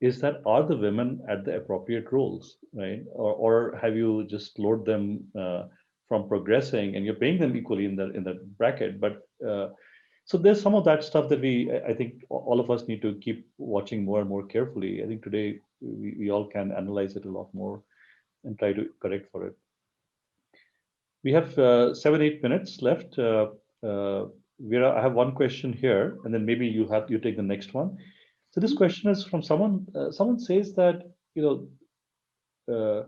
is that are the women at the appropriate roles, right? Or have you just lowered them from progressing, and you're paying them equally in the bracket? But so there's some of that stuff that I think all of us need to keep watching more and more carefully. I think today we all can analyze it a lot more and try to correct for it. We have 7-8 minutes left. Vera, I have one question here, and then maybe you take the next one. So this question is from someone. Someone says that uh,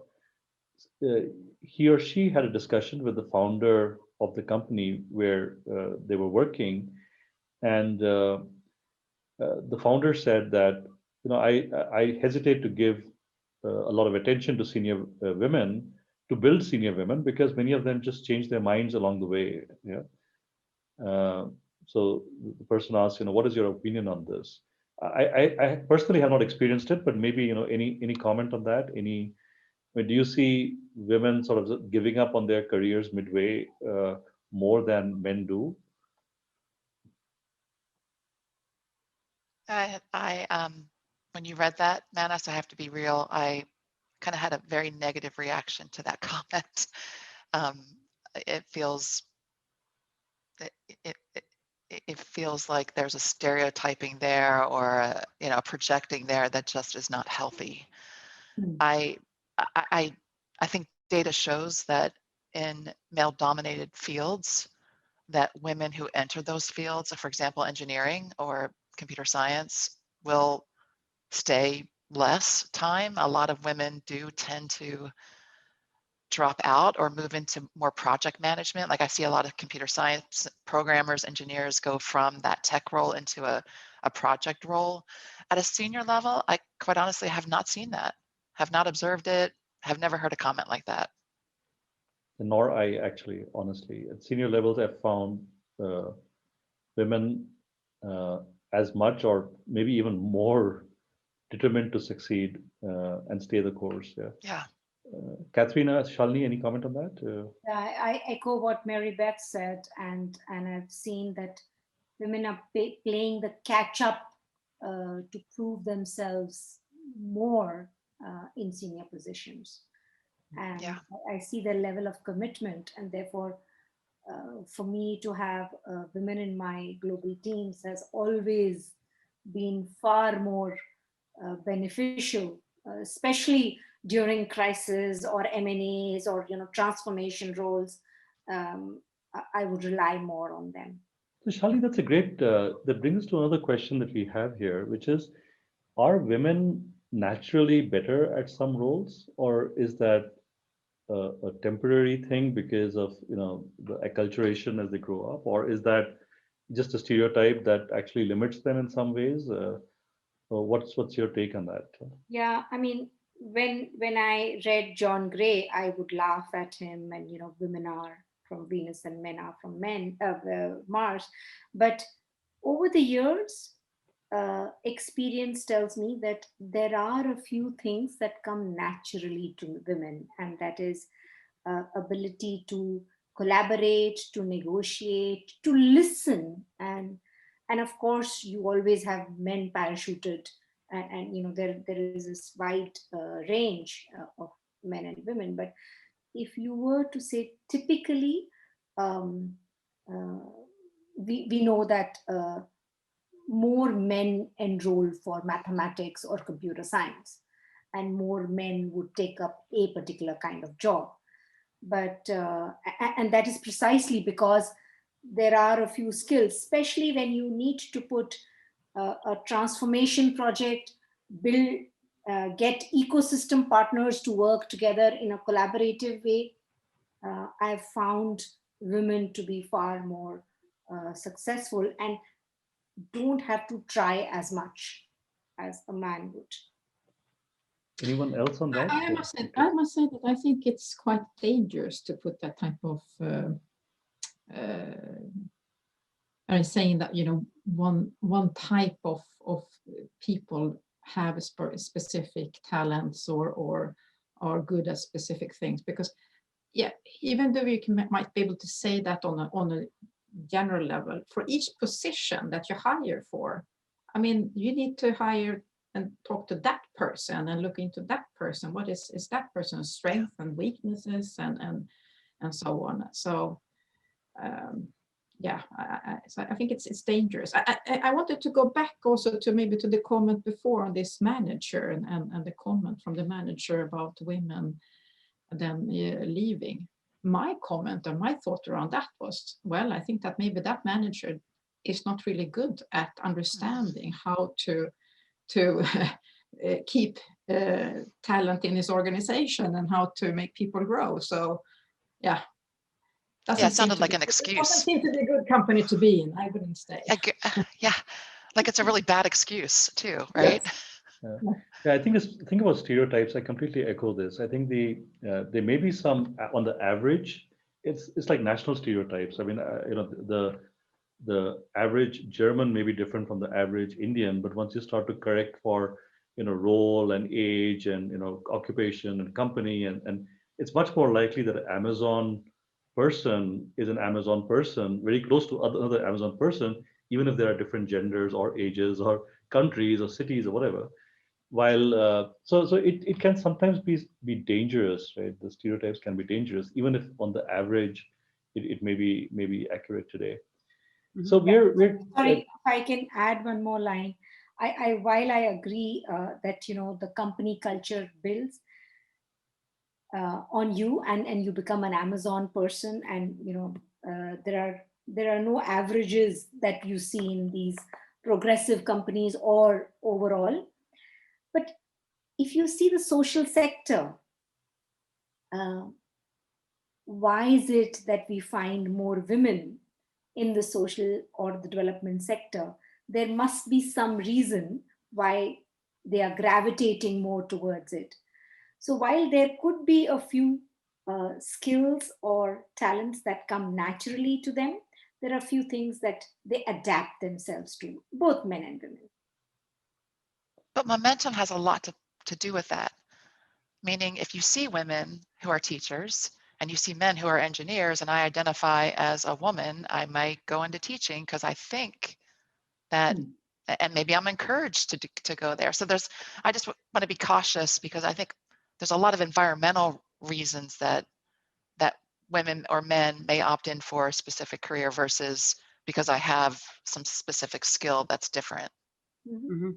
he or she had a discussion with the founder of the company where they were working, and the founder said that I hesitate to give a lot of attention to senior women, to build senior women, because many of them just change their minds along the way. Yeah. So the person asks, what is your opinion on this? I personally have not experienced it, but maybe any comment on that? Do you see women sort of giving up on their careers midway more than men do? When you read that, Manas, I have to be real. I kind of had a very negative reaction to that comment. It feels it feels like there's a stereotyping there, or a projecting there that just is not healthy. I think data shows that in male-dominated fields, that women who enter those fields, for example, engineering or computer science, will stay less time. A lot of women do tend to drop out or move into more project management. Like I see a lot of computer science programmers, engineers go from that tech role into a project role. At a senior level, I quite honestly have not seen that, have not observed it, have never heard a comment like that. Nor I actually, honestly. At senior levels, I've found women as much or maybe even more determined to succeed and stay the course. Yeah. Yeah. Katharina, Shalini, any comment on that? I echo what Mary Beth said, and I've seen that women are playing the catch up to prove themselves more in senior positions. And Yeah. I see the level of commitment, and therefore for me to have women in my global teams has always been far more beneficial, especially during crisis or M&As or transformation roles. I would rely more on them. So Shalini, that's a great, that brings us to another question that we have here, which is, are women naturally better at some roles, or is that a temporary thing because of the acculturation as they grow up, or is that just a stereotype that actually limits them in some ways? So what's your take on that? Yeah, I mean, when I read John Gray, I would laugh at him, and women are from Venus and men are from Mars. But over the years, experience tells me that there are a few things that come naturally to women, and that is ability to collaborate, to negotiate, to listen, and of course, you always have men parachuted, and there is this wide range of men and women. But if you were to say typically, um, uh, we know that more men enroll for mathematics or computer science, and more men would take up a particular kind of job. But and that is precisely because there are a few skills, especially when you need to put a transformation project, build, get ecosystem partners to work together in a collaborative way. I've found women to be far more successful and don't have to try as much as a man would. Anyone else on that? I must say that I think it's quite dangerous to put that type of saying that one type of people have a specific talents or are good at specific things, because even though you might be able to say that on a general level, for each position that you hire for, I mean, you need to hire and talk to that person and look into that person. What is that person's strengths and weaknesses and so on. So so I think it's dangerous. I wanted to go back also to maybe to the comment before on this manager and the comment from the manager about women then leaving. My comment or my thought around that was, well, I think that maybe that manager is not really good at understanding how to keep talent in his organization and how to make people grow. So it sounded like an excuse. It doesn't seem to be a good company to be in. I wouldn't stay. Yeah, like it's a really bad excuse too, right? Yeah, I think about stereotypes. I completely echo this. I think there may be some on the average. It's like national stereotypes. I mean, the average German may be different from the average Indian, but once you start to correct for role and age and occupation and company and it's much more likely that an Amazon person is an Amazon person very close to another Amazon person, even if there are different genders or ages or countries or cities or whatever. While so it can sometimes be dangerous, right? The stereotypes can be dangerous, even if on the average it may be accurate today. So we're sorry, if I can add one more line. While I agree that the company culture builds on you and you become an Amazon person, and there are no averages that you see in these progressive companies or overall. But if you see the social sector, why is it that we find more women in the social or the development sector? There must be some reason why they are gravitating more towards it. So while there could be a few skills or talents that come naturally to them, there are a few things that they adapt themselves to, both men and women. But momentum has a lot to do with that. Meaning, if you see women who are teachers and you see men who are engineers, and I identify as a woman, I might go into teaching because I think that, and maybe I'm encouraged to go there. So I just want to be cautious, because I think there's a lot of environmental reasons that women or men may opt in for a specific career versus because I have some specific skill that's different. Mm-hmm.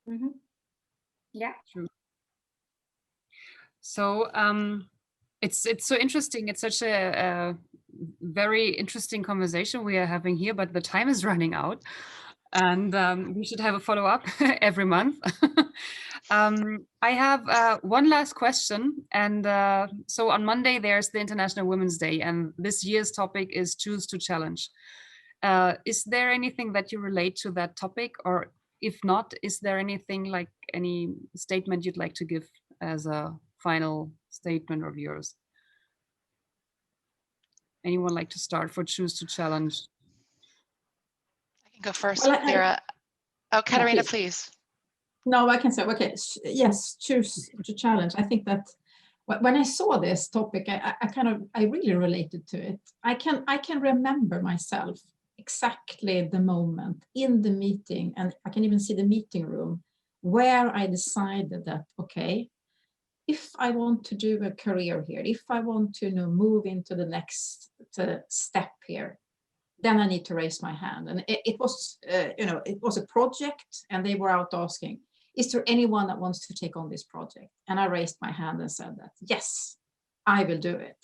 Mm-hmm. Yeah. True. So it's so interesting. It's such a very interesting conversation we are having here, but the time is running out, and we should have a follow-up every month. I have one last question, and so on Monday there's the International Women's Day, and this year's topic is Choose to Challenge. Is there anything that you relate to that topic, or if not, is there anything like any statement you'd like to give as a final statement of yours? Anyone like to start for Choose to Challenge? I can go first, Well, Vera. Oh, Katarina, please. please. No, I can say, okay, yes, choose to challenge. I think that when I saw this topic, I really related to it. I can remember myself exactly the moment in the meeting, and I can even see the meeting room where I decided that, okay, if I want to do a career here, if I want to move into the next step here, then I need to raise my hand. And it was, it was a project, and they were out asking, is there anyone that wants to take on this project? And I raised my hand and said that, yes, I will do it.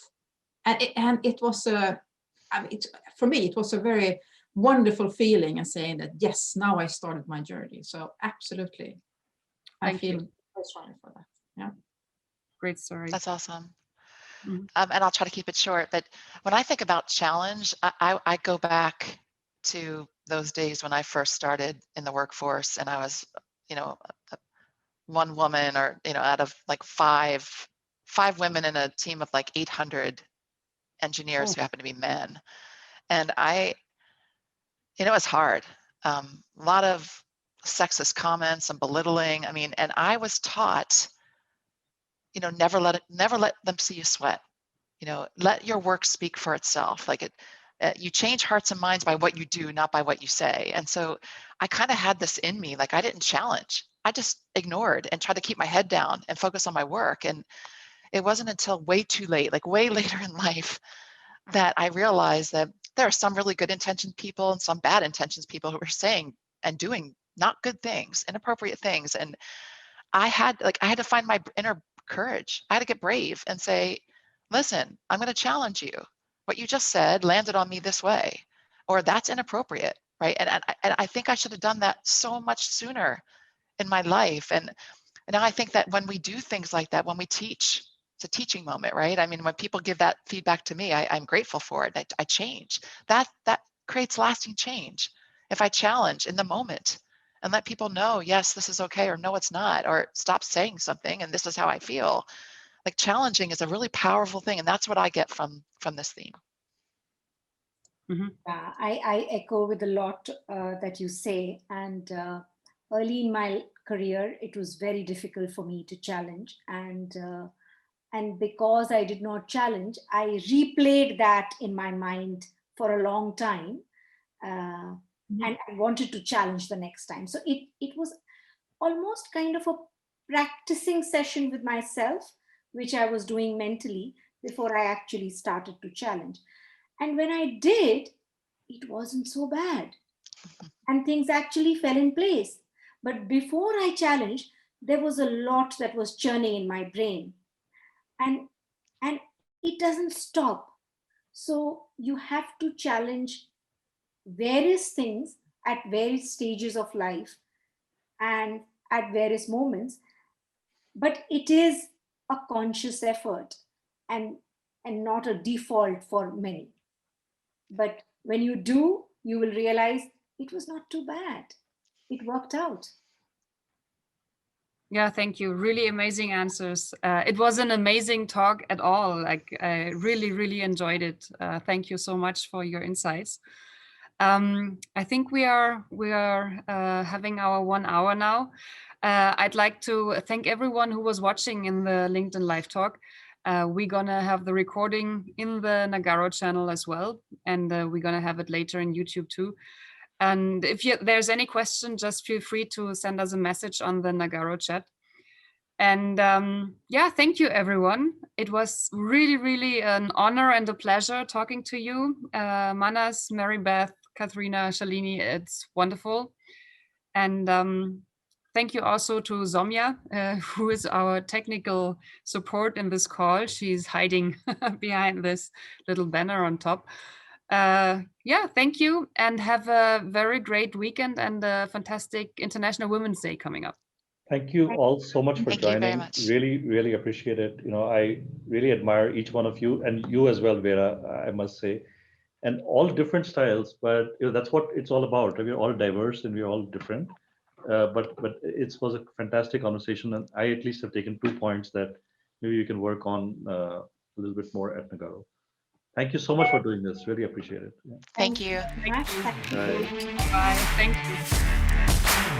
And it was for me, it was a very wonderful feeling, and saying that, yes, now I started my journey. So absolutely, I feel very strongly for that. Yeah. Great story. That's awesome. Mm-hmm. And I'll try to keep it short, but when I think about challenge, I go back to those days when I first started in the workforce, and I was, one woman, or, out of like five women in a team of like 800 engineers who happen to be men. And it was hard. A lot of sexist comments and belittling. I mean, and I was taught, never let them see you sweat. Let your work speak for itself. Like you change hearts and minds by what you do, not by what you say. And so I kind of had this in me, like I didn't challenge. I just ignored and tried to keep my head down and focus on my work. And it wasn't until way too late, like way later in life, that I realized that there are some really good intentioned people and some bad intentions people who were saying and doing not good things, inappropriate things. And I had to find my inner courage. I had to get brave and say, listen, I'm going to challenge you. What you just said landed on me this way, or that's inappropriate, right? And I think I should have done that so much sooner in my life. And now I think that when we do things like that, when we teach, it's a teaching moment, right? I mean, when people give that feedback to me, I'm grateful for it. I change. That creates lasting change. If I challenge in the moment and let people know, yes, this is okay, or no, it's not, or stop saying something and this is how I feel. Like challenging is a really powerful thing, and that's what I get from this theme. Mm-hmm. I echo with a lot that you say. And early in my career, it was very difficult for me to challenge. And because I did not challenge, I replayed that in my mind for a long time. And I wanted to challenge the next time. So it was almost kind of a practicing session with myself, which I was doing mentally before I actually started to challenge. And when I did, it wasn't so bad. And things actually fell in place. But before I challenged, there was a lot that was churning in my brain. And it doesn't stop. So you have to challenge various things at various stages of life and at various moments. But it is a conscious effort, and not a default for many. But when you do, you will realize it was not too bad. It worked out. Yeah, thank you. Really amazing answers. It was an amazing talk at all. Like I really, really enjoyed it. Thank you so much for your insights. I think we are having our 1 hour now. I'd like to thank everyone who was watching in the LinkedIn live talk. We're gonna have the recording in the Nagarro channel as well, and we're gonna have it later in YouTube too. And if there's any question, just feel free to send us a message on the Nagarro chat. And yeah, thank you, everyone. It was really, really an honor and a pleasure talking to you. Manas, Mary Beth, Katharina, Shalini, it's wonderful. And thank you also to Zomya, who is our technical support in this call. She's hiding behind this little banner on top. Yeah, thank you, and have a very great weekend and a fantastic International Women's Day coming up. Thank you all so much for Thank you very joining. much. Really, really appreciate it. I really admire each one of you, and you as well, Vera, I must say. and all different styles. But that's what it's all about. We're all diverse and we're all different. But it was a fantastic conversation, and I at least have taken 2 points that maybe you can work on a little bit more at Nagarro. Thank you so much for doing this. Really appreciate it. Yeah. Thank you. Thank you very much. you. Thank you. Bye. Bye. Thank you.